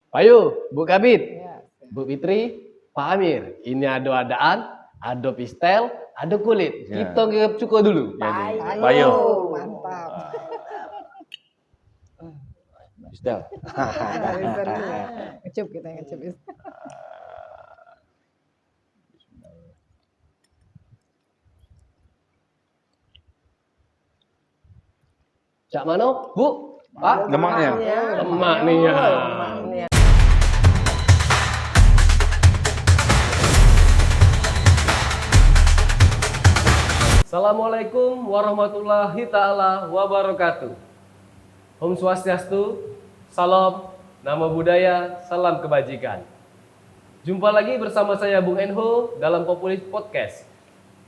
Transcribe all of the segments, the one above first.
Ayo, Bu Kabit, Ya. Bu Fitri, Pak Amir. Ini adaan, ada pistel, ada kulit. Ya. Kita nggak cukup dulu. Ayo, Bayo. mantap. Pistel. Ngecup kita ngecup. Cak Mano, Bu, Pak. Lemaknya. Lemak nih ya. Assalamualaikum warahmatullahi ta'ala wabarakatuh. Om Swastiastu, salam, nama budaya, salam kebajikan. Jumpa lagi bersama saya Bung Enho dalam Populis Podcast.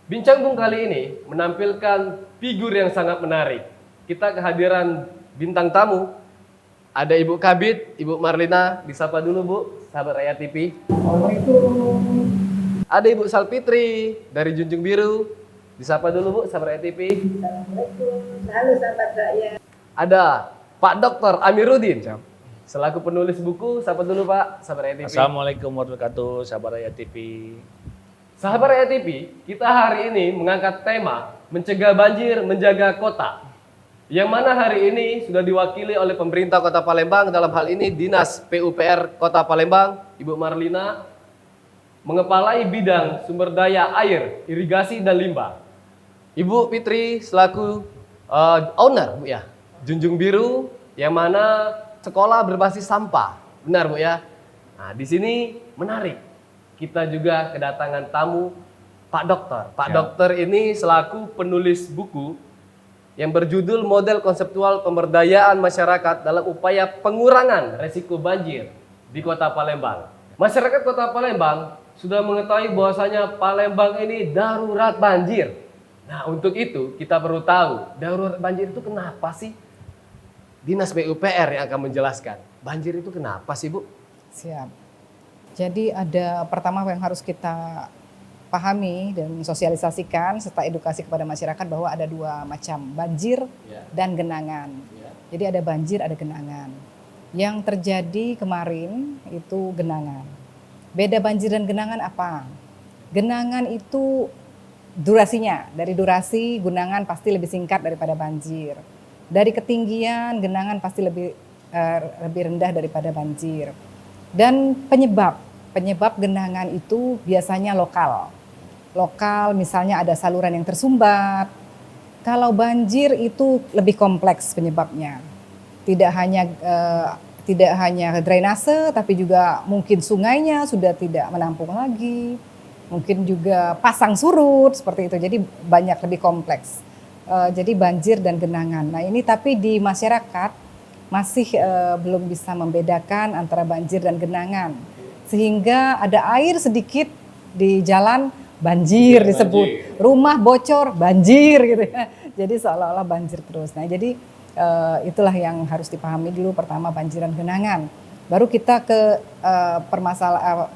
Bincang Bung kali ini menampilkan figur yang sangat menarik. Kita kehadiran bintang tamu. Ada Ibu Kabit, Ibu Marlina, disapa dulu Bu, sahabat Rakyat TV. Assalamualaikum. Ada Ibu Salfitri dari Junjung Biru. Disapa dulu Bu, sahabat Rakyat TV. Assalamualaikum. Halo sahabat rakyat. Ada Pak Dr. Amiruddin selaku penulis buku. Sapa dulu Pak, sahabat Rakyat TV. Assalamualaikum warahmatullahi wabarakatuh, sahabat Rakyat TV. Sahabat Rakyat TV, kita hari ini mengangkat tema mencegah banjir, menjaga kota. Yang mana hari ini sudah diwakili oleh pemerintah Kota Palembang, dalam hal ini Dinas PUPR Kota Palembang, Ibu Marlina, mengepalai bidang sumber daya air, irigasi dan limbah. Ibu Fitri selaku owner Bu ya, Junjung Biru, yang mana sekolah berbasis sampah. Benar Bu ya? Nah, di sini menarik. Kita juga kedatangan tamu Pak Dokter. Pak Dokter ini selaku penulis buku yang berjudul Model Konseptual Pemberdayaan Masyarakat dalam Upaya Pengurangan Resiko Banjir di Kota Palembang. Masyarakat Kota Palembang sudah mengetahui bahwasanya Palembang ini darurat banjir. Nah, untuk itu kita perlu tahu darurat banjir itu kenapa sih? Dinas PUPR yang akan menjelaskan. Banjir itu kenapa sih, Bu? Siap. Jadi ada pertama yang harus kita pahami dan sosialisasikan serta edukasi kepada masyarakat bahwa ada dua macam, banjir dan genangan. Jadi ada banjir, ada genangan. Yang terjadi kemarin itu genangan. Beda banjir dan genangan apa? Genangan itu durasinya, dari durasi genangan pasti lebih singkat daripada banjir. Dari ketinggian genangan pasti lebih rendah daripada banjir. Dan penyebab genangan itu biasanya lokal. Lokal misalnya ada saluran yang tersumbat. Kalau banjir itu lebih kompleks penyebabnya. Tidak hanya drainase, tapi juga mungkin sungainya sudah tidak menampung lagi. Mungkin juga pasang surut seperti itu. Jadi banyak lebih kompleks. Jadi banjir dan genangan. Nah ini tapi di masyarakat masih belum bisa membedakan antara banjir dan genangan. Sehingga ada air sedikit di jalan, banjir disebut. Rumah bocor, banjir gitu ya. Jadi seolah-olah banjir terus. Nah jadi itulah yang harus dipahami dulu, pertama banjir dan genangan. Baru kita ke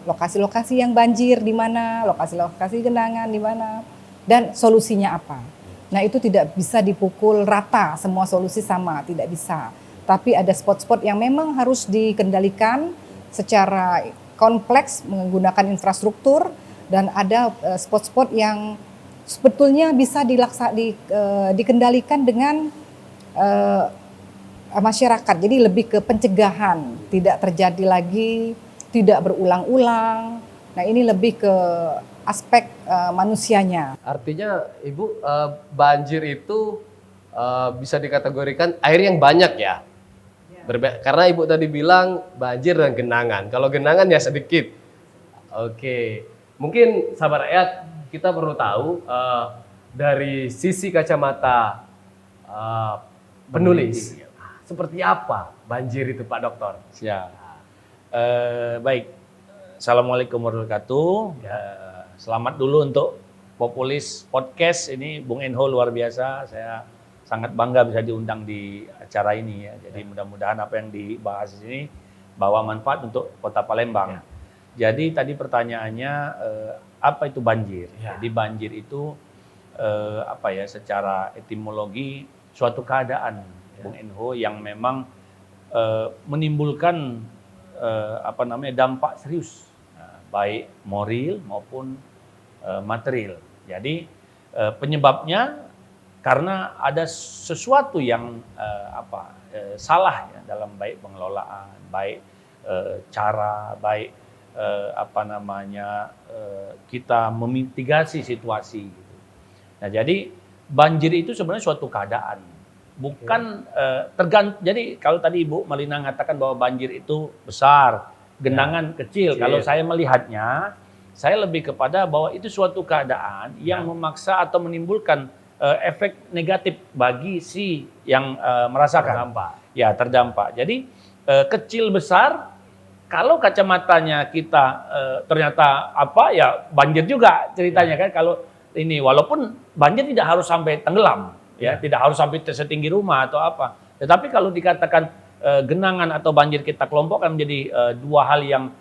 lokasi-lokasi yang banjir di mana, lokasi-lokasi genangan di mana, dan solusinya apa. Nah itu tidak bisa dipukul rata, semua solusi sama, tidak bisa. Tapi ada spot-spot yang memang harus dikendalikan secara kompleks menggunakan infrastruktur, dan ada spot-spot yang sebetulnya bisa dikendalikan dengan masyarakat. Jadi lebih ke pencegahan, tidak terjadi lagi, tidak berulang-ulang. Nah ini lebih ke aspek manusianya. Artinya Ibu, banjir itu bisa dikategorikan air yang banyak ya? Karena Ibu tadi bilang banjir dan genangan. Kalau genangan ya sedikit. Oke, mungkin sahabat rakyat kita perlu tahu dari sisi kacamata penulis, seperti apa banjir itu Pak Dokter? Siap. Baik. Assalamualaikum warahmatullahi wabarakatuh. Selamat dulu untuk Populis Podcast ini, Bung Enho luar biasa. Saya sangat bangga bisa diundang di acara ini ya. Jadi mudah-mudahan apa yang dibahas di sini bawa manfaat untuk Kota Palembang. Jadi tadi pertanyaannya apa itu banjir? Jadi banjir itu secara etimologi suatu keadaan Bung Enho yang memang menimbulkan dampak serius, baik moral maupun material. Jadi penyebabnya karena ada sesuatu yang salah ya, dalam baik pengelolaan, baik cara, baik kita memitigasi situasi. Gitu. Nah, jadi banjir itu sebenarnya suatu keadaan, bukan jadi kalau tadi Ibu Malina mengatakan bahwa banjir itu besar, genangan kecil. Kalau saya melihatnya, saya lebih kepada bahwa itu suatu keadaan yang memaksa atau menimbulkan efek negatif bagi si yang merasakan. Terdampak. Jadi kecil besar, kalau kacamatanya kita ternyata banjir juga ceritanya kan. Kalau ini walaupun banjir tidak harus sampai tenggelam, tidak harus sampai setinggi rumah atau apa. Tetapi kalau dikatakan genangan atau banjir kita kelompokkan menjadi dua hal yang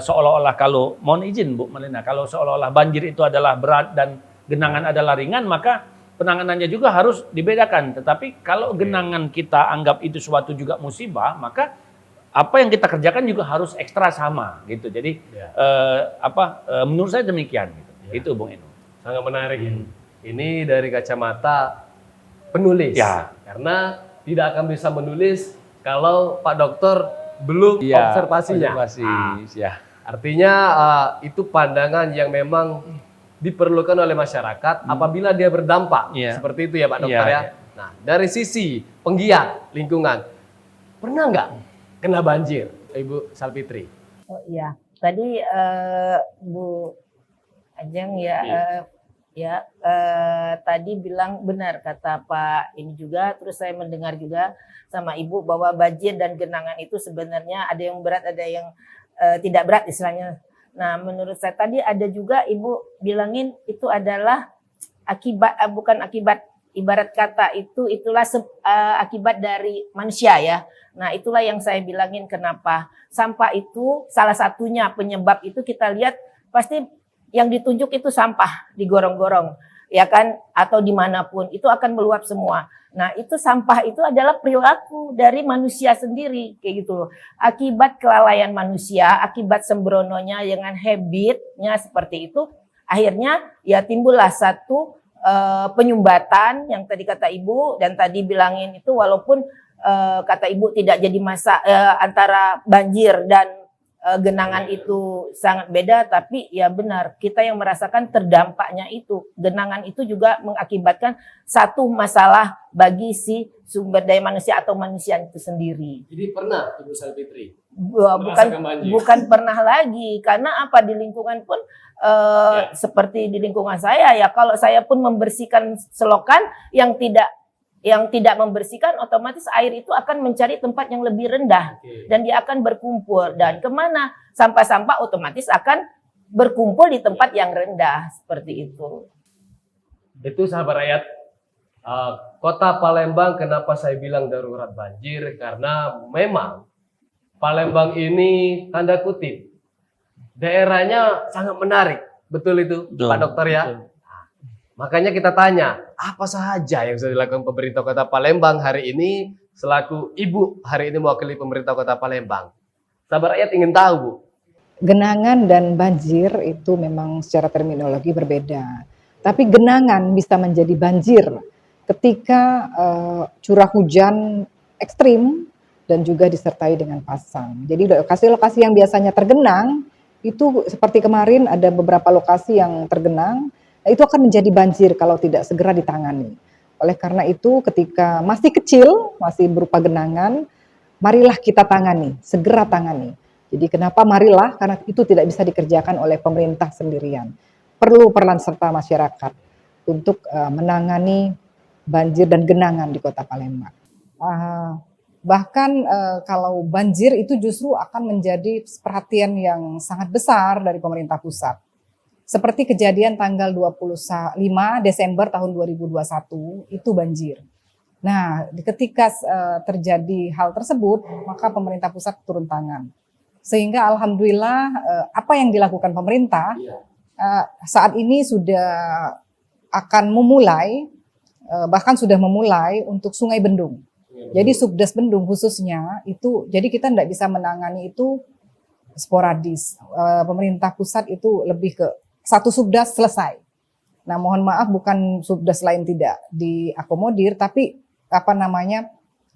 seolah-olah, kalau mohon izin Bu Malina, kalau seolah-olah banjir itu adalah berat dan genangan adalah ringan, maka penanganannya juga harus dibedakan. Tetapi kalau genangan kita anggap itu suatu juga musibah, maka apa yang kita kerjakan juga harus ekstra sama gitu. Jadi menurut saya demikian gitu. Itu Bung Eno. Sangat menarik ini. Ini dari kacamata penulis. Karena tidak akan bisa menulis kalau Pak Dokter belum observasinya. Artinya itu pandangan yang memang diperlukan oleh masyarakat apabila dia berdampak. Seperti itu ya Pak Dokter ya. Nah, dari sisi penggiat lingkungan, pernah nggak kena banjir, Ibu Salfitri? Oh iya, tadi Bu Ajeng tadi bilang benar kata Pak ini juga, terus saya mendengar juga sama Ibu bahwa banjir dan genangan itu sebenarnya ada yang berat, ada yang tidak berat istilahnya. Nah, menurut saya tadi ada juga Ibu bilangin itu adalah akibat, bukan akibat, ibarat kata itulah akibat dari manusia ya. Nah, itulah yang saya bilangin kenapa sampah itu salah satunya penyebab itu kita lihat pasti yang ditunjuk itu sampah di gorong-gorong ya kan, atau dimanapun itu akan meluap semua. Nah, itu sampah itu adalah perilaku dari manusia sendiri kayak gitu loh. Akibat kelalaian manusia, akibat sembrononya dengan habitnya seperti itu, akhirnya ya timbullah satu penyumbatan yang tadi kata Ibu, dan tadi bilangin itu walaupun kata Ibu tidak jadi antara banjir dan genangan itu sangat beda, tapi ya benar kita yang merasakan terdampaknya itu. Genangan itu juga mengakibatkan satu masalah bagi si sumber daya manusia atau manusia itu sendiri. Jadi pernah Ibu Salfitri? Bukan pernah lagi, karena apa, di lingkungan pun seperti di lingkungan saya ya, kalau saya pun membersihkan selokan yang tidak membersihkan, otomatis air itu akan mencari tempat yang lebih rendah dan dia akan berkumpul, dan kemana sampah-sampah otomatis akan berkumpul di tempat yang rendah seperti itu. Itu sahabat rakyat, Kota Palembang kenapa saya bilang darurat banjir, karena memang Palembang ini tanda kutip daerahnya sangat menarik, betul itu Pak Dokter ya. Makanya kita tanya, apa saja yang sudah dilakukan pemerintah Kota Palembang hari ini, selaku Ibu hari ini mewakili pemerintah Kota Palembang. Sahabat rakyat ingin tahu, Bu. Genangan dan banjir itu memang secara terminologi berbeda. Tapi genangan bisa menjadi banjir ketika curah hujan ekstrim dan juga disertai dengan pasang. Jadi lokasi-lokasi yang biasanya tergenang, itu seperti kemarin ada beberapa lokasi yang tergenang, itu akan menjadi banjir kalau tidak segera ditangani. Oleh karena itu ketika masih kecil, masih berupa genangan, marilah kita tangani, segera tangani. Jadi kenapa marilah? Karena itu tidak bisa dikerjakan oleh pemerintah sendirian. Perlu peran serta masyarakat untuk menangani banjir dan genangan di Kota Palembang. Bahkan kalau banjir itu justru akan menjadi perhatian yang sangat besar dari pemerintah pusat. Seperti kejadian tanggal 25 Desember tahun 2021 itu banjir. Nah, ketika terjadi hal tersebut, maka pemerintah pusat turun tangan. Sehingga alhamdulillah apa yang dilakukan pemerintah saat ini sudah akan memulai, bahkan sudah memulai untuk Sungai Bendung. Jadi Subdas Bendung khususnya itu, jadi kita tidak bisa menangani itu sporadis. Pemerintah pusat itu lebih ke satu Subdas selesai. Nah, mohon maaf bukan Subdas lain tidak diakomodir, tapi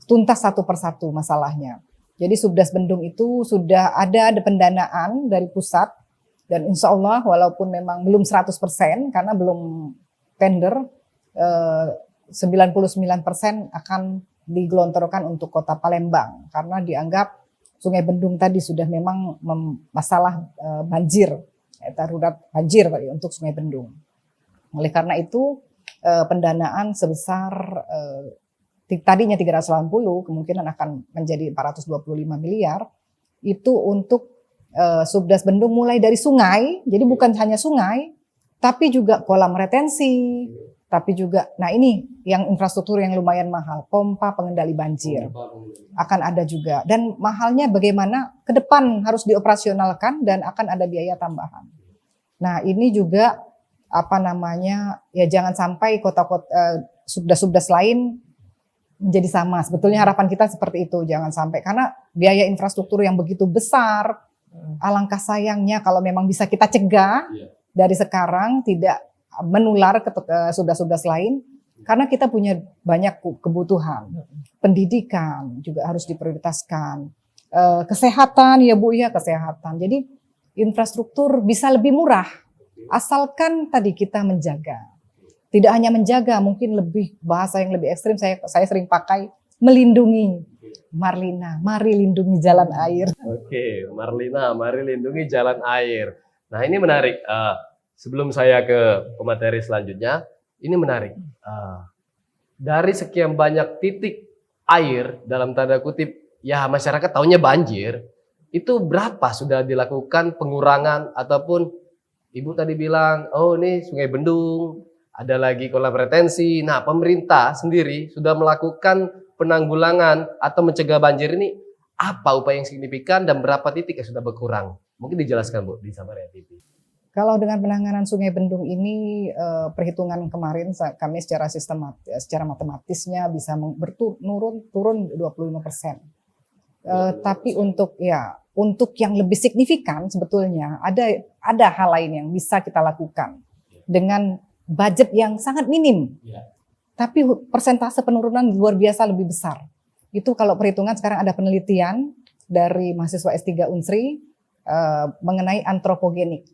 tuntas satu persatu masalahnya. Jadi Subdas Bendung itu sudah ada pendanaan dari pusat, dan insya Allah walaupun memang belum 100% karena belum tender, 99% akan digelontorkan untuk Kota Palembang karena dianggap Sungai Bendung tadi sudah memang masalah banjir, darurat banjir tadi untuk Sungai Bendung. Oleh karena itu pendanaan sebesar tadinya 380 kemungkinan akan menjadi 425 miliar itu untuk Subdas Bendung mulai dari sungai, jadi bukan hanya sungai, tapi juga kolam retensi, tapi juga, nah ini yang infrastruktur yang lumayan mahal, pompa pengendali banjir akan ada juga, dan mahalnya bagaimana ke depan harus dioperasionalkan dan akan ada biaya tambahan. Nah ini juga ya jangan sampai kota-kota subdas-subdas lain menjadi sama. Sebetulnya harapan kita seperti itu, jangan sampai karena biaya infrastruktur yang begitu besar. Alangkah sayangnya kalau memang bisa kita cegah dari sekarang tidak menular ke subdas-subdas lain, karena kita punya banyak kebutuhan. Pendidikan juga harus diprioritaskan. Kesehatan ya Bu ya, kesehatan. Jadi infrastruktur bisa lebih murah asalkan tadi kita menjaga. Tidak hanya menjaga, mungkin lebih bahasa yang lebih ekstrim saya sering pakai melindungi. Marlina, mari lindungi jalan air. Oke, Marlina, mari lindungi jalan air. Nah ini menarik. Sebelum saya ke materi selanjutnya, ini menarik. Dari sekian banyak titik air dalam tanda kutip, ya masyarakat taunya banjir, itu berapa sudah dilakukan pengurangan ataupun Ibu tadi bilang, oh ini Sungai Bendung, ada lagi kolam retensi. Nah pemerintah sendiri sudah melakukan penanggulangan atau mencegah banjir ini, apa upaya yang signifikan dan berapa titik yang sudah berkurang? Mungkin dijelaskan Bu di Sabaria TV. Kalau dengan penanganan Sungai Bendung ini, perhitungan kemarin kami secara secara matematisnya bisa turun 25%. Tapi untuk yang lebih signifikan sebetulnya ada hal lain yang bisa kita lakukan dengan budget yang sangat minim. Tapi persentase penurunan luar biasa lebih besar. Itu kalau perhitungan sekarang ada penelitian dari mahasiswa S3 Unsri mengenai antropogenik,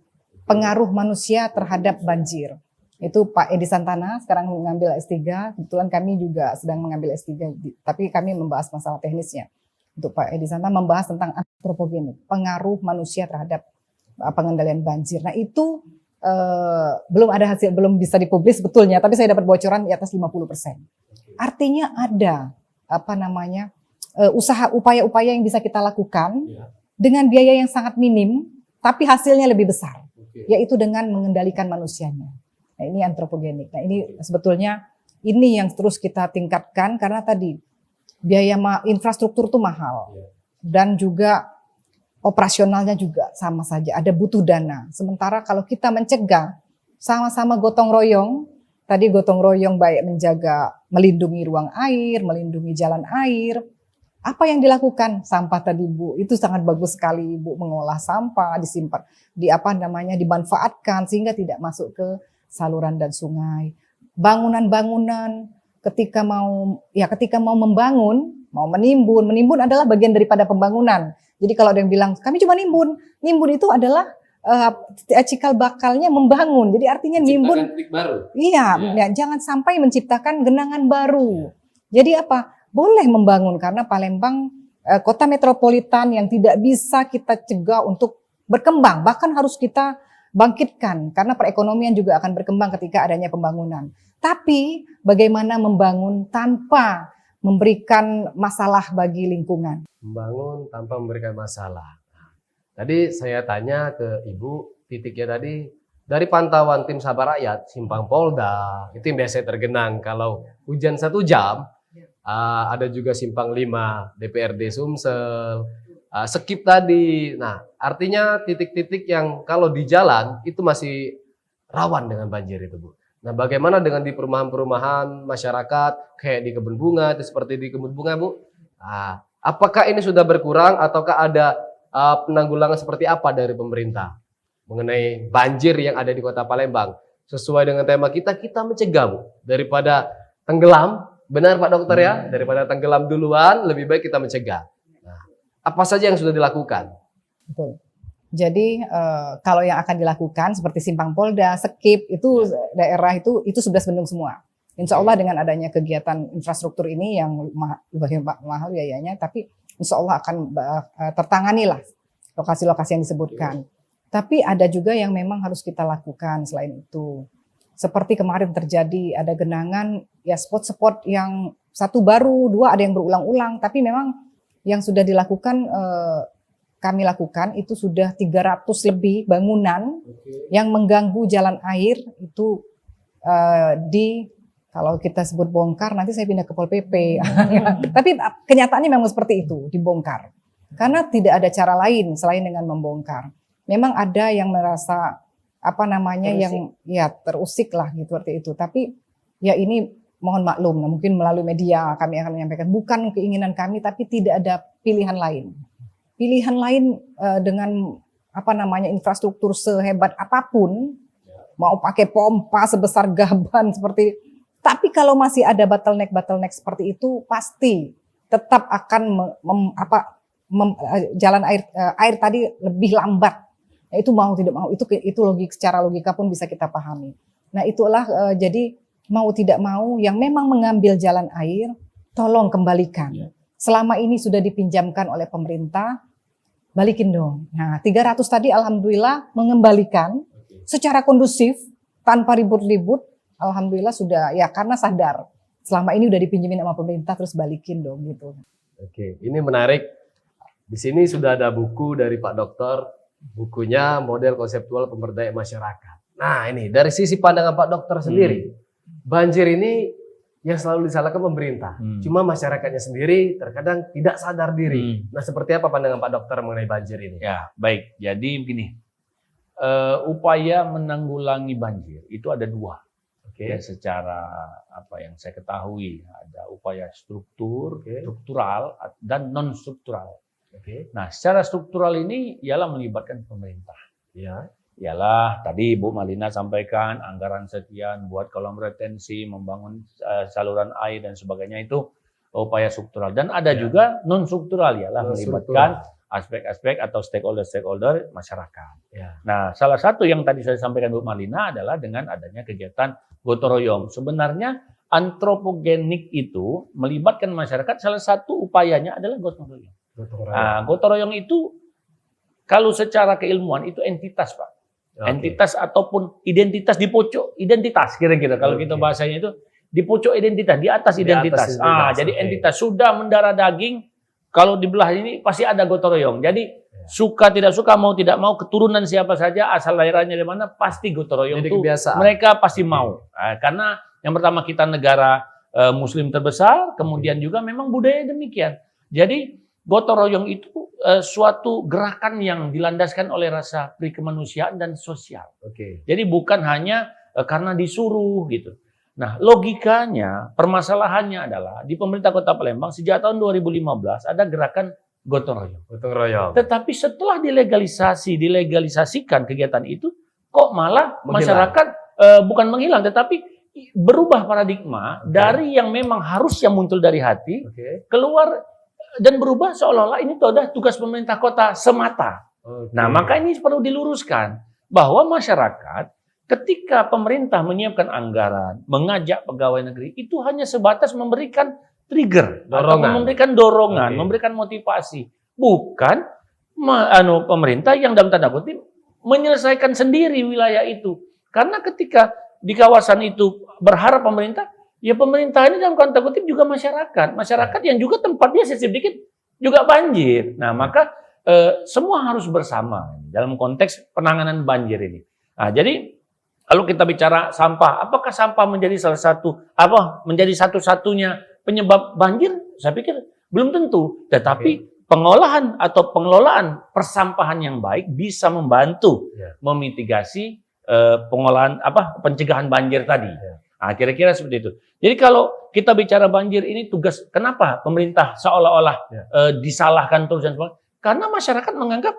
pengaruh manusia terhadap banjir. Itu Pak Edi Santana sekarang mengambil S3, kebetulan kami juga sedang mengambil S3, tapi kami membahas masalah teknisnya. Untuk Pak Edi Santana membahas tentang antropogenik, pengaruh manusia terhadap pengendalian banjir. Nah itu belum ada hasil, belum bisa dipublis sebetulnya, tapi saya dapat bocoran di atas 50%. Artinya ada upaya-upaya yang bisa kita lakukan dengan biaya yang sangat minim, tapi hasilnya lebih besar, yaitu dengan mengendalikan manusianya. Nah ini antropogenik. Nah ini sebetulnya ini yang terus kita tingkatkan karena tadi biaya infrastruktur itu mahal dan juga operasionalnya juga sama saja, ada butuh dana. Sementara kalau kita mencegah, sama-sama gotong royong, tadi gotong royong baik melindungi ruang air, melindungi jalan air. Apa yang dilakukan? Sampah tadi Bu, itu sangat bagus sekali Bu, mengolah sampah, disimpan, dimanfaatkan sehingga tidak masuk ke saluran dan sungai. Bangunan-bangunan ketika mau membangun, mau menimbun adalah bagian daripada pembangunan. Jadi kalau ada yang bilang, kami cuma nimbun itu adalah cikal bakalnya membangun. Jadi artinya nimbun, baru. Iya, jangan sampai menciptakan genangan baru. Jadi apa? Boleh membangun karena Palembang kota metropolitan yang tidak bisa kita cegah untuk berkembang, bahkan harus kita bangkitkan karena perekonomian juga akan berkembang ketika adanya pembangunan. Tapi bagaimana membangun tanpa memberikan masalah bagi lingkungan. Membangun tanpa memberikan masalah. Tadi saya tanya ke Ibu, titiknya tadi dari pantauan tim Sabar Rakyat, Simpang Polda, itu yang biasanya tergenang kalau hujan 1 jam. Ada juga Simpang 5, DPRD Sumsel, Skip tadi. Nah, artinya titik-titik yang kalau di jalan itu masih rawan dengan banjir itu Bu. Nah, bagaimana dengan di perumahan-perumahan masyarakat kayak di kebun bunga, itu seperti di kebun bunga, Bu? Nah, apakah ini sudah berkurang ataukah ada penanggulangan seperti apa dari pemerintah mengenai banjir yang ada di Kota Palembang? Sesuai dengan tema kita mencegah, Bu, daripada tenggelam. Benar Pak Dokter ya, daripada tenggelam duluan, lebih baik kita mencegah. Nah, apa saja yang sudah dilakukan? Betul. Jadi kalau yang akan dilakukan seperti Simpang Polda, Sekip, itu daerah itu sudah sebendung semua. Insya Allah dengan adanya kegiatan infrastruktur ini yang mahal biayanya, tapi insya Allah akan tertangani lah lokasi-lokasi yang disebutkan. Tapi ada juga yang memang harus kita lakukan selain itu. Seperti kemarin terjadi ada genangan, ya spot-spot yang satu baru, dua ada yang berulang-ulang, tapi memang yang sudah dilakukan kami lakukan itu sudah 300 lebih bangunan yang mengganggu jalan air itu kalau kita sebut bongkar nanti saya pindah ke Pol PP. Tapi kenyataannya memang seperti itu, dibongkar. Karena tidak ada cara lain selain dengan membongkar. Memang ada yang merasa terusik lah gitu seperti itu. Tapi ya ini mohon maklum, mungkin melalui media kami akan menyampaikan bukan keinginan kami tapi tidak ada pilihan lain. Pilihan lain dengan infrastruktur sehebat apapun, mau pakai pompa sebesar gaban seperti, tapi kalau masih ada bottleneck seperti itu pasti tetap akan jalan air tadi lebih lambat. Nah, itu mau tidak mau itu secara logika pun bisa kita pahami. Nah itulah jadi mau tidak mau yang memang mengambil jalan air tolong kembalikan. Selama ini sudah dipinjamkan oleh pemerintah. Balikin dong. Nah, 300 tadi alhamdulillah mengembalikan secara kondusif tanpa ribut-ribut. Alhamdulillah sudah ya karena sadar selama ini udah dipinjemin sama pemerintah terus balikin dong gitu. Oke, ini menarik. Di sini sudah ada buku dari Pak Dokter, bukunya Model Konseptual Pemberdayaan Masyarakat. Nah, ini dari sisi pandangan Pak Dokter sendiri, banjir ini yang selalu disalahkan pemerintah. Cuma masyarakatnya sendiri terkadang tidak sadar diri. Nah, seperti apa pandangan Pak Dokter mengenai banjir ini? Ya, baik. Jadi begini, upaya menanggulangi banjir itu ada dua. Ya, secara apa yang saya ketahui, ada upaya struktural dan non struktural. Nah, secara struktural ini ialah melibatkan pemerintah. Ialah tadi Bu Malina sampaikan anggaran sekian buat kolam retensi, membangun saluran air dan sebagainya, itu upaya struktural. Dan ada juga non struktural, ialah melibatkan aspek-aspek atau stakeholder masyarakat. Nah, salah satu yang tadi saya sampaikan Bu Malina adalah dengan adanya kegiatan gotong royong. Sebenarnya antropogenik itu melibatkan masyarakat, salah satu upayanya adalah gotong royong. Nah, gotong royong itu kalau secara keilmuan itu entitas, Pak. Entitas ataupun identitas di pojok identitas kira-kira kalau kita bahasanya itu di pojok identitas, di atas identitas. Jadi entitas sudah mendarah daging, kalau dibelah ini pasti ada gotong royong. Jadi suka tidak suka, mau tidak mau, keturunan siapa saja, asal daerahnya dari mana, pasti gotong royong itu mereka pasti mau. Karena yang pertama kita negara Muslim terbesar, kemudian juga memang budaya demikian. Jadi gotong royong itu suatu gerakan yang dilandaskan oleh rasa prikemanusiaan dan sosial. Jadi bukan hanya karena disuruh gitu. Nah, logikanya, permasalahannya adalah di pemerintah Kota Palembang sejak tahun 2015 ada gerakan gotong royong. Tetapi setelah dilegalisasikan kegiatan itu, kok malah masyarakat bukan menghilang, tetapi berubah paradigma dari yang memang harusnya muncul dari hati, keluar dan berubah seolah-olah ini adalah tugas pemerintah kota semata. Nah, maka ini perlu diluruskan bahwa masyarakat ketika pemerintah menyiapkan anggaran, mengajak pegawai negeri itu hanya sebatas memberikan trigger, atau memberikan dorongan, memberikan motivasi, bukan pemerintah yang dalam tanda kutip menyelesaikan sendiri wilayah itu. Karena ketika di kawasan itu berharap pemerintah, ya pemerintah ini dalam tanda kutip juga masyarakat yang juga tempatnya sedikit juga banjir. Nah, maka semua harus bersama dalam konteks penanganan banjir ini. Nah, jadi kalau kita bicara sampah, apakah sampah menjadi menjadi satu-satunya penyebab banjir? Saya pikir belum tentu. Tetapi pengolahan atau pengelolaan persampahan yang baik bisa membantu memitigasi pengolahan pencegahan banjir tadi. Nah, kira-kira seperti itu. Jadi kalau kita bicara banjir ini tugas, kenapa pemerintah seolah-olah disalahkan terus dan sebagainya? Karena masyarakat menganggap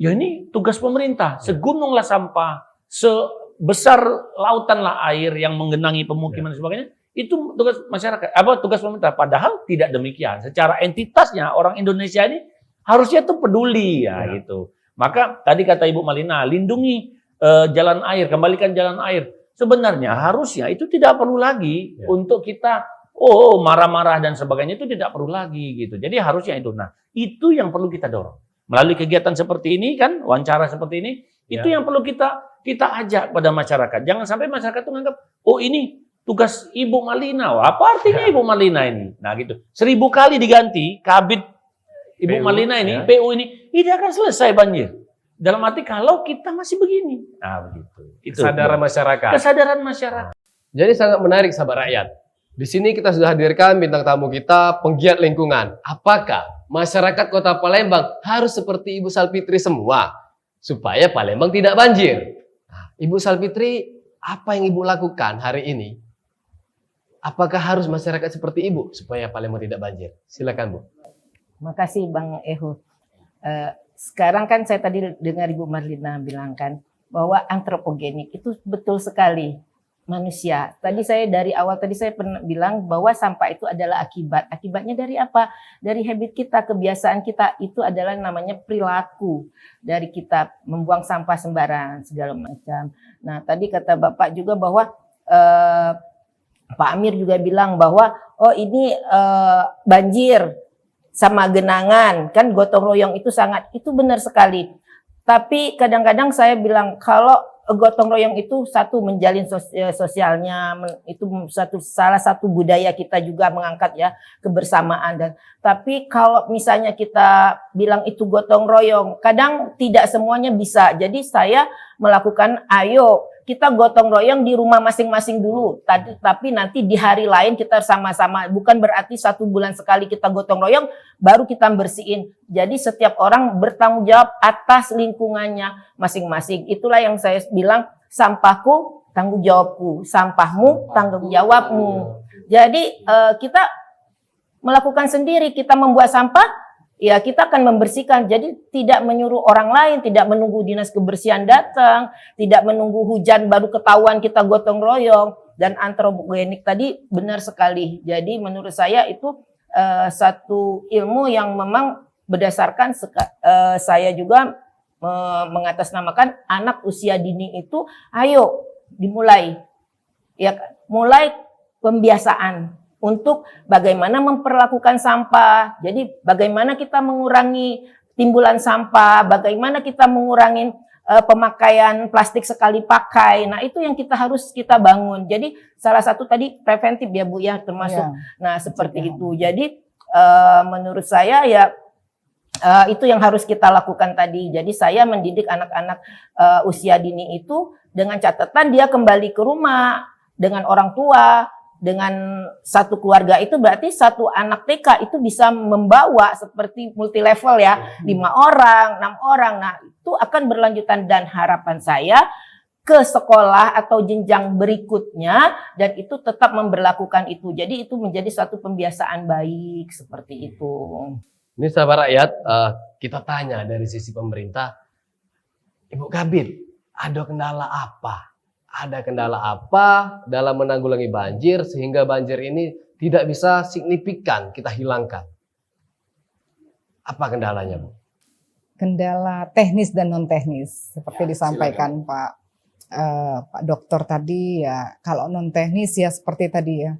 ya ini tugas pemerintah. Segununglah sampah, sebesar lautanlah air yang menggenangi pemukiman dan sebagainya. Itu tugas masyarakat, tugas pemerintah. Padahal tidak demikian. Secara entitasnya orang Indonesia ini harusnya tuh peduli gitu. Maka tadi kata Ibu Malina, lindungi jalan air, kembalikan jalan air. Sebenarnya harusnya itu tidak perlu lagi untuk kita marah-marah dan sebagainya, itu tidak perlu lagi gitu. Jadi harusnya itu. Nah, itu yang perlu kita dorong. Melalui kegiatan seperti ini kan, wawancara seperti ini, itu yang perlu kita ajak pada masyarakat. Jangan sampai masyarakat itu menganggap, ini tugas Ibu Malina. Apa artinya Ibu Malina ini? Nah gitu. 1000 kali diganti kabit Ibu Malina ini, PU ini, tidak akan selesai banjir. Dalam arti kalau kita masih begini. Nah begitu. Kesadaran masyarakat. Kesadaran masyarakat. Jadi sangat menarik sahabat rakyat. Di sini kita sudah hadirkan bintang tamu kita, penggiat lingkungan. Apakah masyarakat Kota Palembang harus seperti Ibu Salfitri semua supaya Palembang tidak banjir? Nah, Ibu Salfitri, apa yang Ibu lakukan hari ini? Apakah harus masyarakat seperti Ibu supaya Palembang tidak banjir? Silakan Bu. Makasih Bang Eho. Sekarang kan saya tadi dengar Ibu Marlina bilang kan bahwa antropogenik itu betul sekali manusia. Tadi saya dari awal saya pernah bilang bahwa sampah itu adalah akibat. Akibatnya dari apa? Dari habit kita, kebiasaan kita, itu adalah namanya perilaku dari kita membuang sampah sembarangan segala macam. Nah, tadi kata Bapak juga bahwa Pak Amir juga bilang bahwa ini banjir sama genangan, kan gotong royong itu benar sekali. Tapi kadang-kadang saya bilang kalau gotong royong itu satu menjalin sosialnya, itu salah satu budaya kita juga mengangkat ya kebersamaan. Tapi kalau misalnya kita bilang itu gotong royong, kadang tidak semuanya bisa. Jadi saya melakukan ayo kita gotong royong di rumah masing-masing dulu. Tapi nanti di hari lain kita sama-sama. Bukan berarti 1 bulan sekali kita gotong royong, baru kita bersihin. Jadi setiap orang bertanggung jawab atas lingkungannya masing-masing. Itulah yang saya bilang, sampahku tanggung jawabku, sampahmu tanggung jawabmu. Jadi kita melakukan sendiri, kita membuat sampah, ya kita akan membersihkan. Jadi tidak menyuruh orang lain, tidak menunggu dinas kebersihan datang, tidak menunggu hujan baru ketahuan kita gotong royong. Dan antropogenik tadi benar sekali. Jadi menurut saya itu satu ilmu yang memang berdasarkan saya juga mengatasnamakan anak usia dini itu, ayo dimulai. Ya, mulai pembiasaan untuk bagaimana memperlakukan sampah. Jadi bagaimana kita mengurangi timbulan sampah, bagaimana kita mengurangi pemakaian plastik sekali pakai. Nah, itu yang harus kita bangun. Jadi salah satu tadi preventif ya Bu ya, termasuk. Nah, seperti itu. Jadi menurut saya ya itu yang harus kita lakukan tadi. Jadi saya mendidik anak-anak usia dini itu dengan catatan dia kembali ke rumah dengan orang tua, dengan satu keluarga, itu berarti satu anak TK itu bisa membawa seperti multi level ya, 5 orang, 6 orang. Nah, itu akan berlanjutan dan harapan saya ke sekolah atau jenjang berikutnya dan itu tetap memberlakukan itu. Jadi itu menjadi suatu pembiasaan baik seperti itu. Ini sahabat rakyat, kita tanya dari sisi pemerintah, Ibu Kabid, ada kendala apa? Ada kendala apa dalam menanggulangi banjir sehingga banjir ini tidak bisa signifikan kita hilangkan? Apa kendalanya, Bu? Kendala teknis dan non teknis seperti disampaikan Pak Dokter tadi ya. Kalau non teknis ya seperti tadi ya.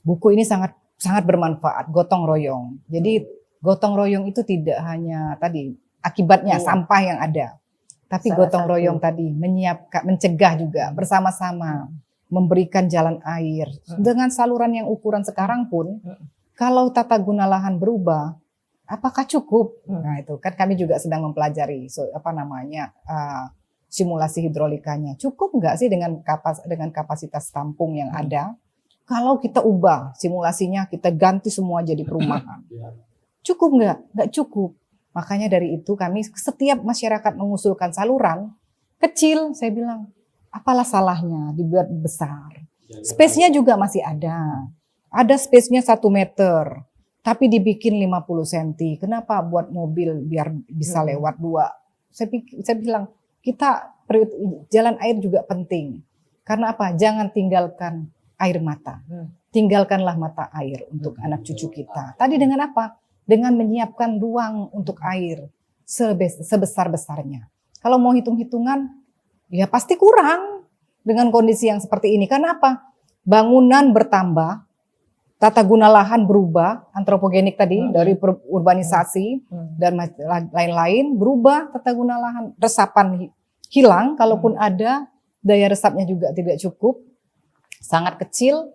Buku ini sangat bermanfaat, gotong royong. Jadi gotong royong itu tidak hanya tadi akibatnya sampah yang ada. Tapi gotong royong tadi menyiapkan, mencegah juga bersama-sama, memberikan jalan air dengan saluran yang ukuran sekarang pun, kalau tata guna lahan berubah, apakah cukup? Nah itu kan kami juga sedang mempelajari, simulasi hidrolikanya. Cukup nggak sih dengan kapasitas tampung yang ada? Kalau kita ubah simulasinya, kita ganti semua jadi perumahan, cukup nggak? Nggak cukup. Makanya dari itu kami setiap masyarakat mengusulkan saluran kecil, saya bilang, Apalah salahnya dibuat besar? Space-nya juga masih ada. Ada space-nya 1 meter, tapi dibikin 50 cm. Kenapa buat mobil biar bisa lewat 2? Saya bilang, jalan air juga penting. Karena apa? Jangan tinggalkan air mata. Tinggalkanlah mata air untuk anak cucu kita. Tadi dengan apa? Dengan menyiapkan ruang untuk air sebesar-besarnya. Kalau mau hitung-hitungan, ya pasti kurang dengan kondisi yang seperti ini. Karena apa? Bangunan bertambah, tata guna lahan berubah, antropogenik tadi dari urbanisasi dan lain-lain berubah, tata guna lahan, resapan hilang, kalaupun ada, daya resapnya juga tidak cukup, sangat kecil.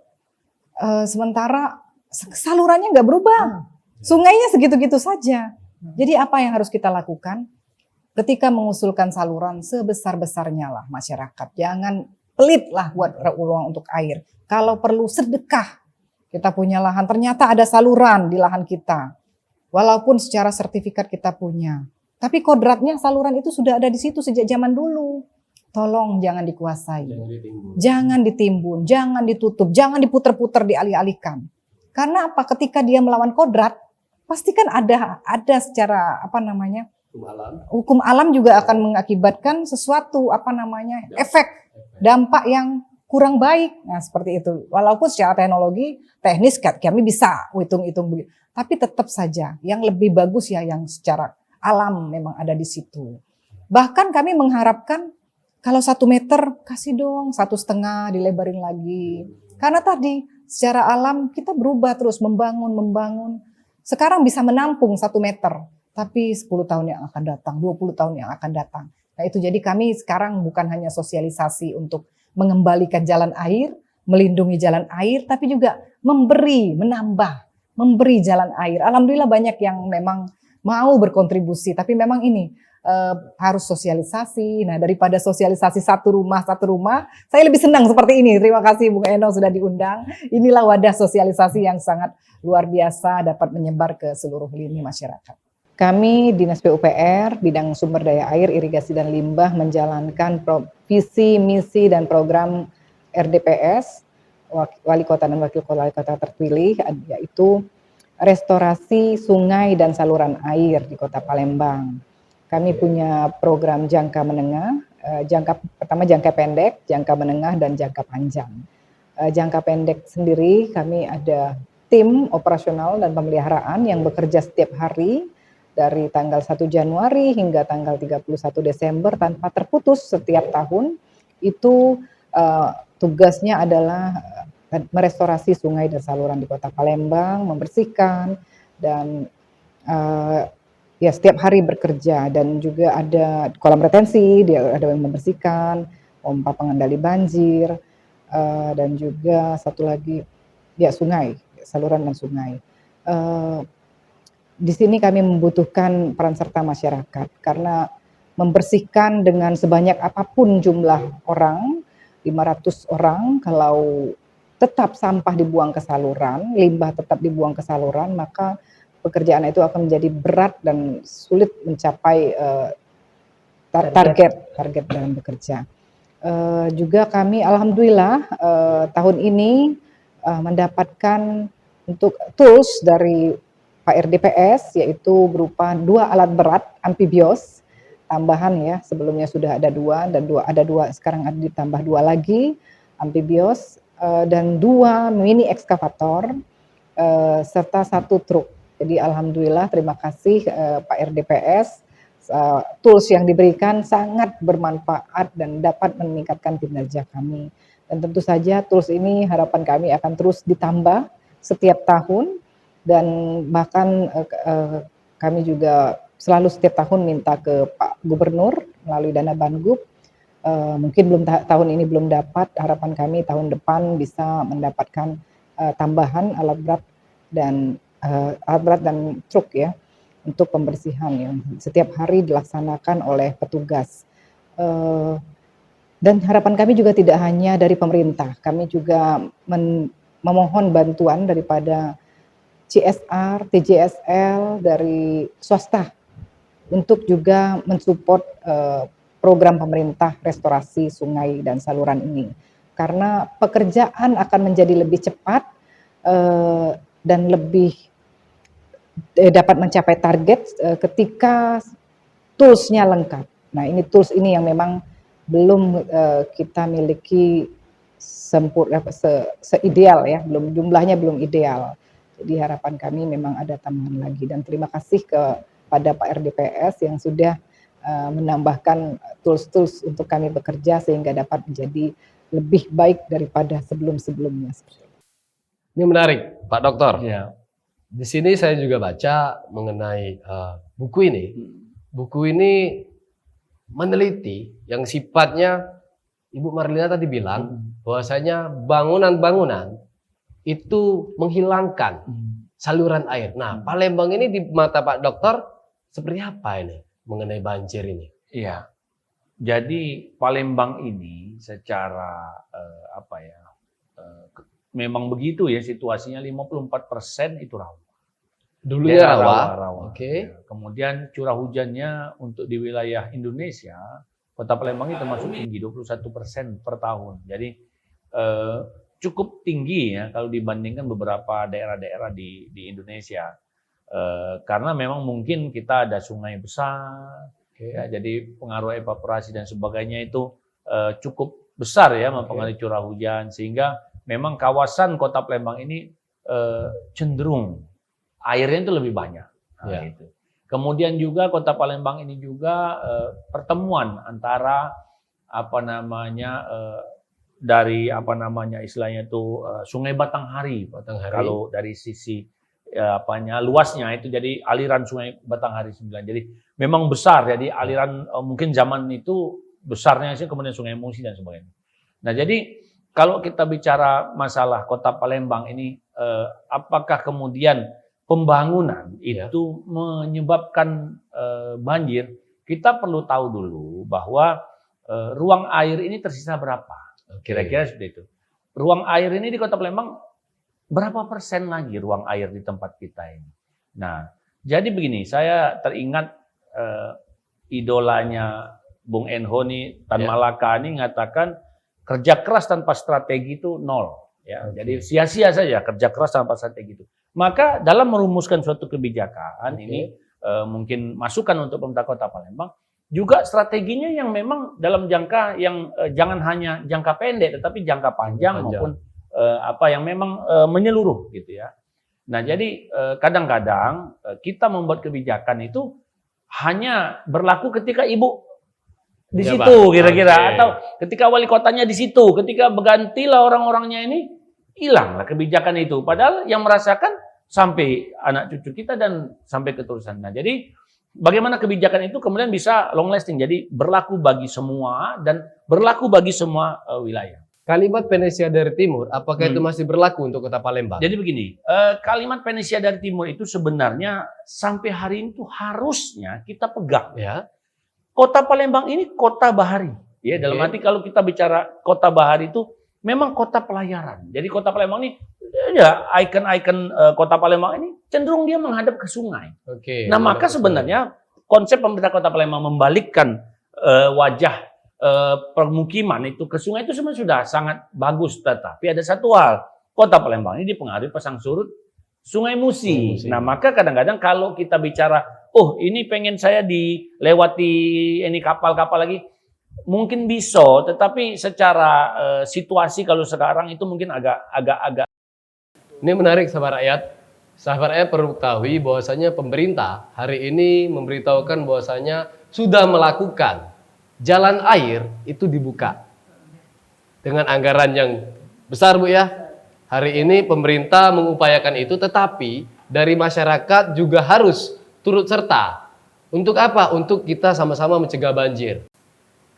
Sementara salurannya nggak berubah, sungainya segitu-gitu saja. Jadi apa yang harus kita lakukan? Ketika mengusulkan saluran sebesar-besarnya lah masyarakat, jangan pelit lah buat ruang untuk air. Kalau perlu sedekah, kita punya lahan, ternyata ada saluran di lahan kita. Walaupun secara sertifikat kita punya, tapi kodratnya saluran itu sudah ada di situ sejak zaman dulu. Tolong jangan dikuasai, jangan ditimbun, jangan ditutup, jangan diputer-puter, dialih-alihkan. Karena apa? Ketika dia melawan kodrat, pasti kan ada secara hukum alam juga akan mengakibatkan sesuatu efek, dampak yang kurang baik. Nah seperti itu. Walaupun secara teknologi, teknis kami bisa hitung-hitung begitu, tapi tetap saja yang lebih bagus ya yang secara alam memang ada di situ. Bahkan kami mengharapkan kalau 1 meter kasih dong 1,5 dilebarin lagi. Karena tadi secara alam kita berubah terus membangun. Sekarang bisa menampung 1 meter, tapi 10 tahun yang akan datang, 20 tahun yang akan datang. Nah itu jadi kami sekarang bukan hanya sosialisasi untuk mengembalikan jalan air, melindungi jalan air, tapi juga memberi jalan air. Alhamdulillah banyak yang memang mau berkontribusi, tapi memang ini harus sosialisasi. Nah daripada sosialisasi satu rumah, saya lebih senang seperti ini. Terima kasih Bung Eno sudah diundang. Inilah wadah sosialisasi yang sangat luar biasa dapat menyebar ke seluruh lini masyarakat. Kami Dinas PUPR, bidang sumber daya air, irigasi dan limbah menjalankan visi, misi dan program RDPS, Wali Kota dan Wakil Wali Kota terpilih, yaitu restorasi sungai dan saluran air di Kota Palembang. Kami punya program jangka menengah, pertama jangka pendek, jangka menengah, dan jangka panjang. Jangka pendek sendiri kami ada tim operasional dan pemeliharaan yang bekerja setiap hari dari tanggal 1 Januari hingga tanggal 31 Desember tanpa terputus setiap tahun. Itu tugasnya adalah merestorasi sungai dan saluran di Kota Palembang, membersihkan, dan ya setiap hari bekerja, dan juga ada kolam retensi, dia ada yang membersihkan, pompa pengendali banjir, dan juga satu lagi ya sungai, saluran dan sungai. Di sini kami membutuhkan peran serta masyarakat karena membersihkan dengan sebanyak apapun jumlah orang, 500 orang, kalau tetap sampah dibuang ke saluran, limbah tetap dibuang ke saluran, maka pekerjaan itu akan menjadi berat dan sulit mencapai target dalam bekerja. Juga kami alhamdulillah tahun ini mendapatkan untuk tools dari Pak RDPS, yaitu berupa 2 alat berat amfibios tambahan ya, sebelumnya sudah ada 2 dan ada 2 sekarang ada ditambah 2 lagi amfibios, dan 2 mini ekskavator serta 1 truk. Jadi alhamdulillah terima kasih Pak RDPS, tools yang diberikan sangat bermanfaat dan dapat meningkatkan kinerja kami. Dan tentu saja tools ini harapan kami akan terus ditambah setiap tahun, dan bahkan kami juga selalu setiap tahun minta ke Pak Gubernur melalui dana Banggup. Mungkin tahun ini belum dapat, harapan kami tahun depan bisa mendapatkan tambahan alat berat dan truk ya untuk pembersihan yang setiap hari dilaksanakan oleh petugas. Dan harapan kami juga tidak hanya dari pemerintah, kami juga memohon bantuan daripada CSR, TJSL, dari swasta untuk juga mensupport program pemerintah restorasi sungai dan saluran ini. Karena pekerjaan akan menjadi lebih cepat dan lebih dapat mencapai target ketika toolsnya lengkap. Nah, ini tools ini yang memang belum kita miliki seideal ya, belum jumlahnya belum ideal. Jadi harapan kami memang ada tambahan lagi, dan terima kasih kepada Pak RDPS yang sudah menambahkan tools-tools untuk kami bekerja sehingga dapat menjadi lebih baik daripada sebelum-sebelumnya. Ini menarik, Pak Dokter. Ya. Di sini saya juga baca mengenai buku ini. Buku ini meneliti yang sifatnya Ibu Marlina tadi bilang bahwasanya bangunan-bangunan itu menghilangkan saluran air. Nah, Palembang ini di mata Pak Dokter seperti apa ini mengenai banjir ini? Iya. Jadi Palembang ini secara memang begitu ya situasinya, 54% itu rawa. Dulunya Daerah rawa. Oke. Ya. Kemudian curah hujannya untuk di wilayah Indonesia, Kota Palembang itu termasuk tinggi 21% per tahun. Jadi cukup tinggi ya kalau dibandingkan beberapa daerah-daerah di Indonesia. Karena memang mungkin kita ada sungai besar, ya, jadi pengaruh evaporasi dan sebagainya itu cukup besar ya mempengaruhi curah hujan, sehingga memang kawasan Kota Palembang ini cenderung airnya itu lebih banyak. Nah, gitu. Kemudian juga Kota Palembang ini juga pertemuan antara dari istilahnya itu Sungai Batanghari. Kalau dari sisi luasnya itu jadi aliran Sungai Batanghari 9. Jadi memang besar, jadi aliran mungkin zaman itu besarnya sih, kemudian Sungai Musi dan sebagainya. Nah, jadi kalau kita bicara masalah Kota Palembang ini, apakah kemudian pembangunan itu menyebabkan banjir? Kita perlu tahu dulu bahwa ruang air ini tersisa berapa. Kira-kira seperti itu. Ruang air ini di Kota Palembang berapa persen lagi ruang air di tempat kita ini. Nah, jadi begini, saya teringat idolanya Bung Enho nih, Tan Malaka ini ngatakan kerja keras tanpa strategi itu nol. Ya, jadi sia-sia saja kerja keras tanpa strategi itu. Maka dalam merumuskan suatu kebijakan ini mungkin masukan untuk pemerintah Kota Palembang, juga strateginya yang memang dalam jangka yang jangan hanya jangka pendek, tetapi jangka panjang. Maupun yang memang menyeluruh gitu ya. Nah, jadi kadang-kadang kita membuat kebijakan itu hanya berlaku ketika ibu di situ kira-kira, atau ketika wali kotanya di situ, ketika bergantilah orang-orangnya ini hilanglah kebijakan itu. Padahal yang merasakan sampai anak cucu kita dan sampai keturunan. Nah, jadi bagaimana kebijakan itu kemudian bisa long lasting, jadi berlaku bagi semua dan berlaku bagi semua wilayah. Kalimat Venesia dari Timur, apakah itu masih berlaku untuk Kota Palembang? Jadi begini, kalimat Venesia dari Timur itu sebenarnya sampai hari ini tuh harusnya kita pegang. Ya. Kota Palembang ini kota bahari. Ya, dalam arti kalau kita bicara kota bahari itu memang kota pelayaran. Jadi Kota Palembang ini ya ikon-ikon Kota Palembang ini cenderung dia menghadap ke sungai. Nah, maka sebenarnya konsep pemerintah Kota Palembang membalikkan wajah permukiman itu ke sungai itu sebenarnya sudah sangat bagus, tetapi ada satu hal, Kota Palembang ini dipengaruhi pasang surut Sungai Musi. Nah, maka kadang-kadang kalau kita bicara, oh ini pengen saya dilewati ini kapal-kapal lagi, mungkin bisa, tetapi secara situasi kalau sekarang itu mungkin agak. Ini menarik sahabat rakyat. Sahabat rakyat perlu ketahui bahwasanya pemerintah hari ini memberitahukan bahwasanya sudah melakukan jalan air itu dibuka dengan anggaran yang besar, Bu ya. Hari ini pemerintah mengupayakan itu, tetapi dari masyarakat juga harus turut serta. Untuk apa? Untuk kita sama-sama mencegah banjir.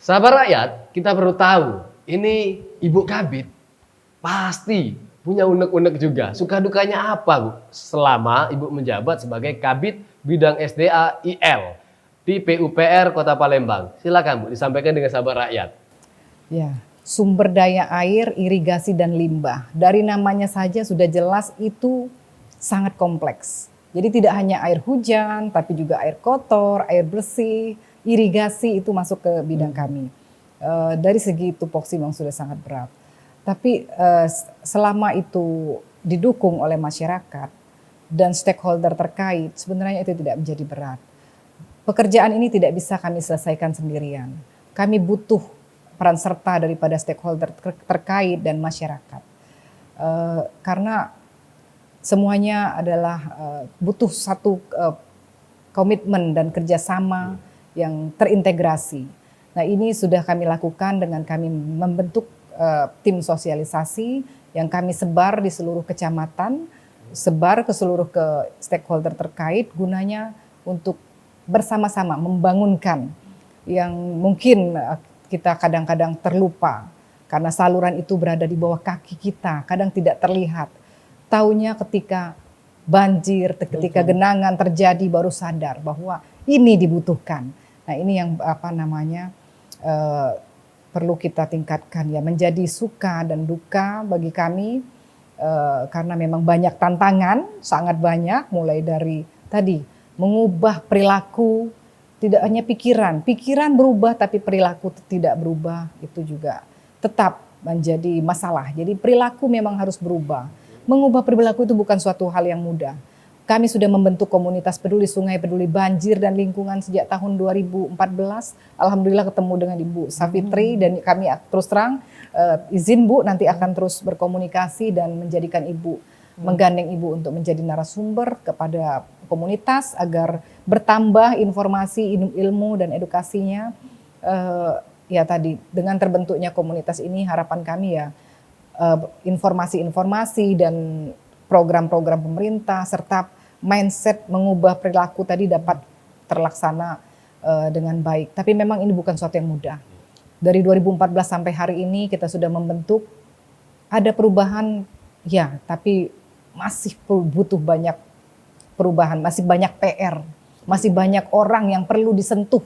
Sahabat rakyat, kita perlu tahu, ini Ibu Kabid pasti punya unek-unek juga. Suka dukanya apa, Bu? Selama Ibu menjabat sebagai Kabid Bidang SDA IL di PUPR Kota Palembang. Silakan, Bu, disampaikan dengan sahabat rakyat. Ya, sumber daya air, irigasi dan limbah. Dari namanya saja sudah jelas itu sangat kompleks. Jadi tidak hanya air hujan, tapi juga air kotor, air bersih, irigasi itu masuk ke bidang kami. Dari segi tupoksi memang sudah sangat berat. Tapi selama itu didukung oleh masyarakat dan stakeholder terkait, sebenarnya itu tidak menjadi berat. Pekerjaan ini tidak bisa kami selesaikan sendirian. Kami butuh peran serta daripada stakeholder terkait dan masyarakat. Karena semuanya adalah butuh satu komitmen dan kerjasama yang terintegrasi. Nah, ini sudah kami lakukan dengan kami membentuk tim sosialisasi yang kami sebar di seluruh kecamatan, sebar ke seluruh stakeholder terkait, gunanya untuk bersama-sama membangunkan yang mungkin kita kadang-kadang terlupa karena saluran itu berada di bawah kaki kita, kadang tidak terlihat. Taunya ketika banjir, ketika genangan terjadi baru sadar bahwa ini dibutuhkan. Nah, ini yang perlu kita tingkatkan ya, menjadi suka dan duka bagi kami karena memang banyak tantangan, sangat banyak, mulai dari tadi mengubah perilaku, tidak hanya pikiran berubah tapi perilaku tidak berubah, itu juga tetap menjadi masalah. Jadi perilaku memang harus berubah. Mengubah perilaku itu bukan suatu hal yang mudah. Kami sudah membentuk komunitas peduli sungai, peduli banjir dan lingkungan sejak tahun 2014. Alhamdulillah ketemu dengan Ibu Safitri dan kami terus terang izin Bu nanti akan terus berkomunikasi dan menjadikan Ibu, menggandeng Ibu untuk menjadi narasumber kepada komunitas agar bertambah informasi, ilmu dan edukasinya. Ya tadi dengan terbentuknya komunitas ini harapan kami ya informasi-informasi dan program-program pemerintah serta mindset mengubah perilaku tadi dapat terlaksana dengan baik. Tapi memang ini bukan sesuatu yang mudah. Dari 2014 sampai hari ini kita sudah membentuk, ada perubahan ya, tapi masih butuh banyak perubahan, masih banyak PR, masih banyak orang yang perlu disentuh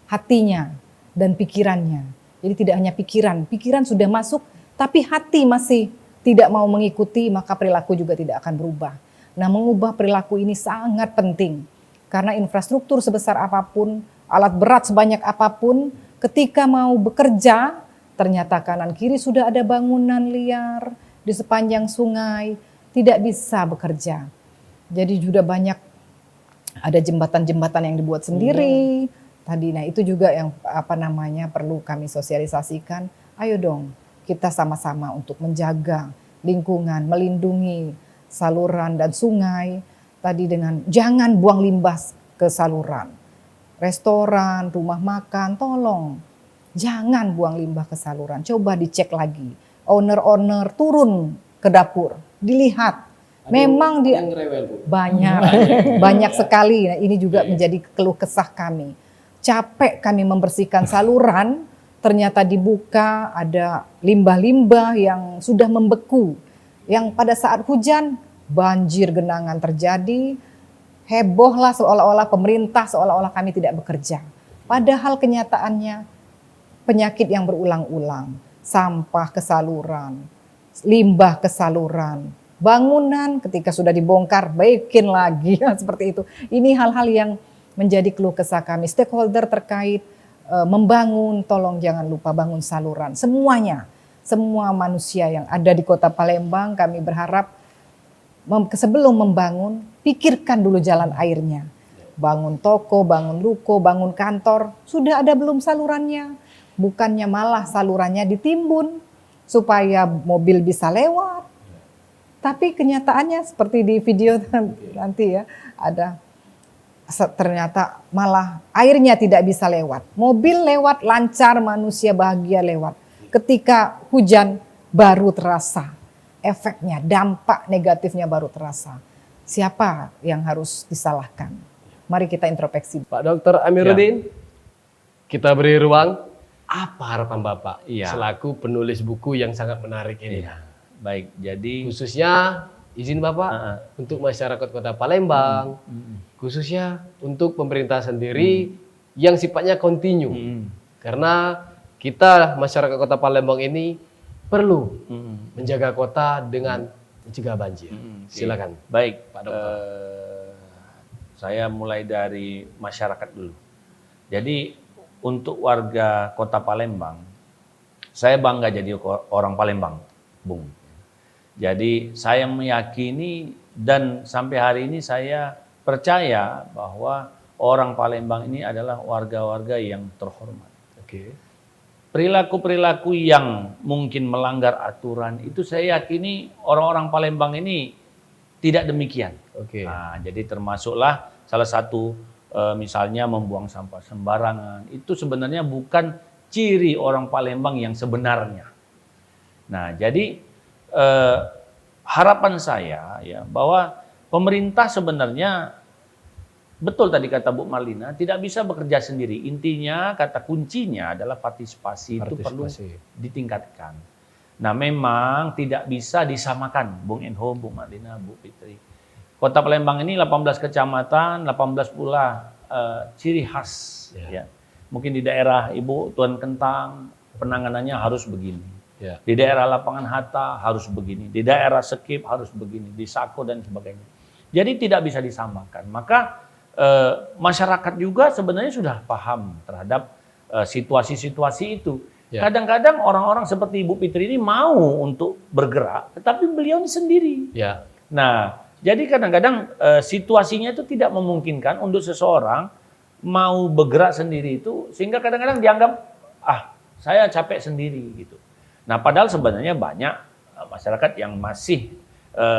hatinya dan pikirannya. Jadi tidak hanya pikiran sudah masuk, tapi hati masih tidak mau mengikuti, maka perilaku juga tidak akan berubah. Nah, mengubah perilaku ini sangat penting. Karena infrastruktur sebesar apapun, alat berat sebanyak apapun, ketika mau bekerja, ternyata kanan kiri sudah ada bangunan liar di sepanjang sungai, tidak bisa bekerja. Jadi sudah banyak ada jembatan-jembatan yang dibuat sendiri. Tadi, nah itu juga yang perlu kami sosialisasikan. Ayo dong, kita sama-sama untuk menjaga lingkungan, melindungi saluran dan sungai. Tadi dengan jangan buang limbah ke saluran. Restoran, rumah makan, tolong jangan buang limbah ke saluran. Coba dicek lagi. Owner-owner turun ke dapur, dilihat. Memang dia banyak sekali. Nah, ini juga menjadi keluh kesah kami. Capek kami membersihkan saluran, ternyata dibuka ada limbah-limbah yang sudah membeku. Yang pada saat hujan banjir genangan terjadi, hebohlah seolah-olah pemerintah, seolah-olah kami tidak bekerja. Padahal kenyataannya penyakit yang berulang-ulang, sampah ke saluran, limbah ke saluran, bangunan ketika sudah dibongkar bikin lagi seperti itu. Ini hal-hal yang menjadi keluh kesah kami. Stakeholder terkait membangun, tolong jangan lupa bangun saluran. Semuanya, semua manusia yang ada di Kota Palembang, kami berharap sebelum membangun, pikirkan dulu jalan airnya. Bangun toko, bangun ruko, bangun kantor, sudah ada belum salurannya? Bukannya malah salurannya ditimbun supaya mobil bisa lewat. Tapi kenyataannya seperti di video nanti ya, ada ternyata malah airnya tidak bisa lewat. Mobil lewat lancar, manusia bahagia lewat. Ketika hujan baru terasa efeknya, dampak negatifnya baru terasa. Siapa yang harus disalahkan? Mari kita introspeksi. Pak Dr. Amiruddin, kita beri ruang. Apa harapan Bapak selaku penulis buku yang sangat menarik ini? Baik, jadi khususnya izin Bapak untuk masyarakat Kota Palembang, khususnya untuk pemerintah sendiri yang sifatnya kontinu. Karena kita masyarakat Kota Palembang ini perlu menjaga kota dengan mencegah banjir. Silakan. Baik, Pak Dokter. saya mulai dari masyarakat dulu. Jadi untuk warga Kota Palembang, saya bangga jadi orang Palembang, Bung. Jadi saya meyakini dan sampai hari ini saya percaya bahwa orang Palembang ini adalah warga-warga yang terhormat. Oke. Perilaku-perilaku yang mungkin melanggar aturan itu saya yakini orang-orang Palembang ini tidak demikian. Oke. Nah, jadi termasuklah salah satu misalnya membuang sampah sembarangan. Itu sebenarnya bukan ciri orang Palembang yang sebenarnya. Nah, jadi harapan saya ya bahwa pemerintah sebenarnya betul tadi kata Bu Marlina tidak bisa bekerja sendiri. Intinya kata kuncinya adalah partisipasi. Itu perlu ditingkatkan. Nah, memang tidak bisa disamakan Bung Enho, Bu Marlina, Bu Fitri. Kota Palembang ini 18 kecamatan, 18 pula ciri khas ya. Mungkin di daerah Ibu Tuan Kentang penanganannya harus begini. Ya. Di daerah Lapangan Hatta harus begini, di daerah Sekip harus begini, di Sako dan sebagainya. Jadi tidak bisa disamakan. Maka masyarakat juga sebenarnya sudah paham terhadap situasi-situasi itu. Ya. Kadang-kadang orang-orang seperti Ibu Fitri ini mau untuk bergerak, tetapi beliau ini sendiri. Ya. Nah, jadi kadang-kadang situasinya itu tidak memungkinkan untuk seseorang mau bergerak sendiri itu, sehingga kadang-kadang dianggap, saya capek sendiri gitu. Nah, padahal sebenarnya banyak masyarakat yang masih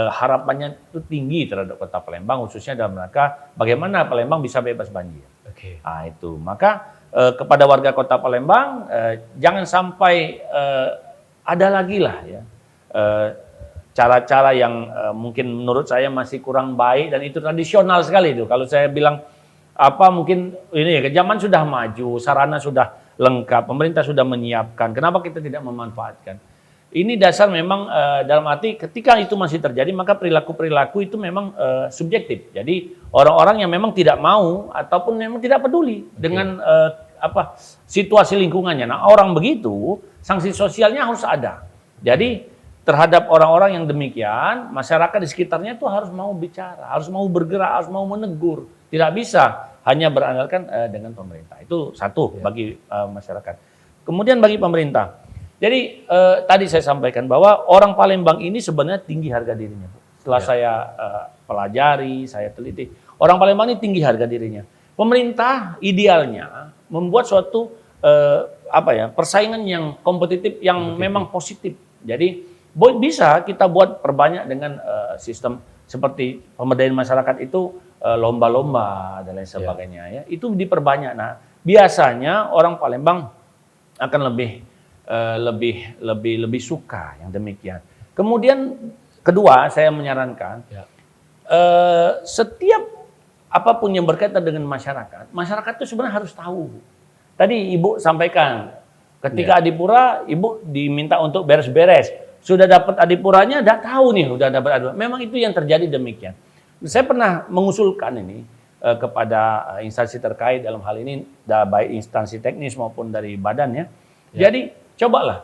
harapannya itu tinggi terhadap Kota Palembang, khususnya dalam rangka bagaimana Palembang bisa bebas banjir. Oke. Nah, itu. Maka kepada warga Kota Palembang, jangan sampai ada lagi lah ya cara-cara yang mungkin menurut saya masih kurang baik dan itu tradisional sekali itu. Kalau saya bilang mungkin ini ya, zaman sudah maju, sarana sudah lengkap, pemerintah sudah menyiapkan. Kenapa kita tidak memanfaatkan? Ini dasar memang dalam arti ketika itu masih terjadi maka perilaku-perilaku itu memang subjektif. Jadi orang-orang yang memang tidak mau ataupun memang tidak peduli dengan situasi lingkungannya. Nah, orang begitu sanksi sosialnya harus ada. Jadi terhadap orang-orang yang demikian, masyarakat di sekitarnya itu harus mau bicara, harus mau bergerak, harus mau menegur. Tidak bisa hanya berandalkan dengan pemerintah. Itu satu bagi masyarakat. Kemudian bagi pemerintah. Jadi tadi saya sampaikan bahwa orang Palembang ini sebenarnya tinggi harga dirinya. Setelah saya pelajari, saya teliti, orang Palembang ini tinggi harga dirinya. Pemerintah idealnya membuat suatu persaingan yang kompetitif yang memang positif. Jadi bisa kita buat perbanyak dengan sistem seperti pemberdayaan masyarakat itu lomba-lomba dan lain sebagainya ya. Itu diperbanyak. Nah, biasanya orang Palembang akan lebih suka yang demikian. Kemudian kedua, saya menyarankan setiap apapun yang berkaitan dengan masyarakat itu sebenarnya harus tahu. Tadi Ibu sampaikan ketika Adipura, Ibu diminta untuk beres-beres. Sudah dapat adipuranya, udah tahu nih, udah dapat adipura. Memang itu yang terjadi demikian. Saya pernah mengusulkan ini kepada instansi terkait dalam hal ini, baik instansi teknis maupun dari badannya. Jadi cobalah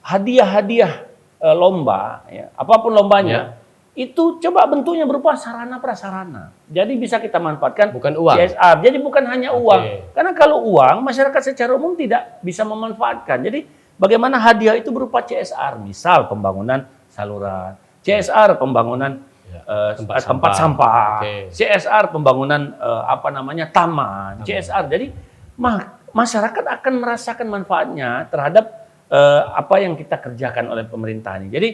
hadiah-hadiah lomba, ya, apapun lombanya, itu coba bentuknya berupa sarana prasarana. Jadi bisa kita manfaatkan bukan uang. CSR. Jadi bukan hanya uang. Karena kalau uang, masyarakat secara umum tidak bisa memanfaatkan. Jadi bagaimana hadiah itu berupa CSR, misal pembangunan saluran, CSR pembangunan tempat sampah, CSR pembangunan taman, CSR. Jadi masyarakat akan merasakan manfaatnya terhadap apa yang kita kerjakan oleh pemerintah ini. Jadi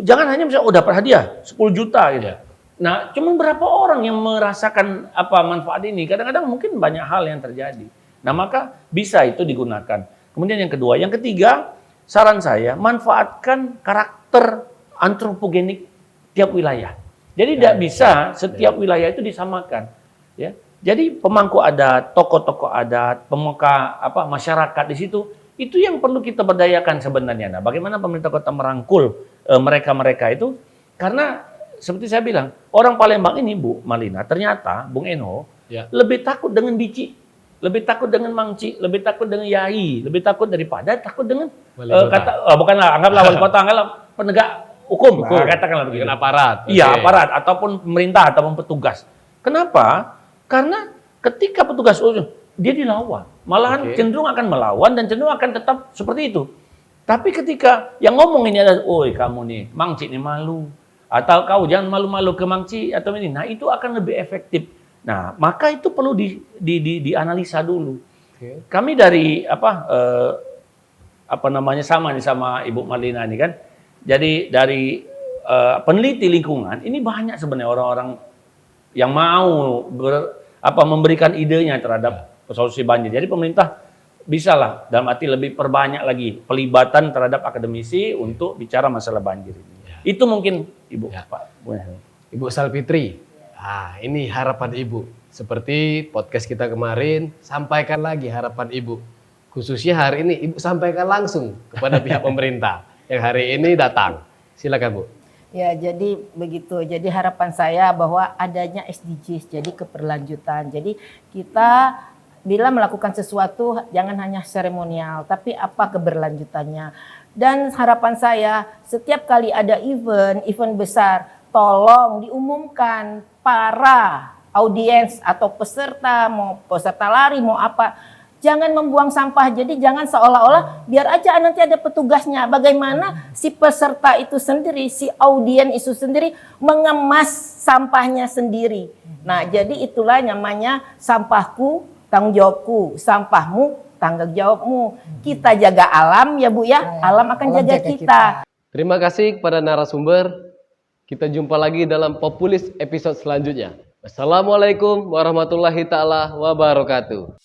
jangan hanya misalnya dapat hadiah 10 juta gitu. Nah, cuma berapa orang yang merasakan manfaat ini? Kadang-kadang mungkin banyak hal yang terjadi. Nah, maka bisa itu digunakan. Kemudian yang kedua, yang ketiga, saran saya manfaatkan karakter antropogenik tiap wilayah. Jadi tidak bisa setiap wilayah itu disamakan. Ya, jadi pemangku adat, tokoh-tokoh adat, pemuka masyarakat di situ itu yang perlu kita berdayakan sebenarnya. Nah, bagaimana pemerintah kota merangkul mereka-mereka itu? Karena seperti saya bilang, orang Palembang ini Bu Marlina ternyata Bung Enho lebih takut dengan bici. Lebih takut dengan mangci, lebih takut dengan yai, lebih takut daripada takut dengan anggaplah wali kota, anggaplah penegak hukum. Katakanlah begitu. Dengan aparat. Iya, aparat ataupun pemerintah ataupun petugas. Kenapa? Karena ketika petugas dia dilawan. Malahan Oke. cenderung akan melawan dan cenderung akan tetap seperti itu. Tapi ketika yang ngomong ini adalah, oi kamu nih, Mangci nih malu. Atau kau jangan malu-malu ke Mangci atau ini. Nah itu akan lebih efektif. Nah maka itu perlu dianalisa dulu. Oke. Kami dari sama nih sama Ibu Marlina ini kan. Jadi dari peneliti lingkungan ini banyak sebenarnya orang-orang yang mau memberikan idenya terhadap solusi banjir. Jadi pemerintah bisalah dalam arti lebih perbanyak lagi pelibatan terhadap akademisi untuk bicara masalah banjir ini. Itu mungkin Ibu, Pak. Ibu Salfitri, ini harapan Ibu. Seperti podcast kita kemarin, sampaikan lagi harapan Ibu. Khususnya hari ini Ibu sampaikan langsung kepada pihak pemerintah yang hari ini datang. Silakan Bu. Ya, jadi begitu. Jadi harapan saya bahwa adanya SDGs, jadi keberlanjutan. Jadi kita bila melakukan sesuatu jangan hanya seremonial, tapi apa keberlanjutannya. Dan harapan saya setiap kali ada event besar, tolong diumumkan para audiens atau peserta, mau peserta lari, mau apa, jangan membuang sampah. Jadi jangan seolah-olah biar aja nanti ada petugasnya. Bagaimana si peserta itu sendiri, si audien itu sendiri mengemas sampahnya sendiri. Nah, jadi itulah namanya sampahku, tanggung jawabku, sampahmu, tanggung jawabmu. Kita jaga alam ya Bu ya, alam akan alam jaga jaga kita. Terima kasih kepada narasumber. Kita jumpa lagi dalam Populis episode selanjutnya. Wassalamualaikum warahmatullahi taala wabarakatuh.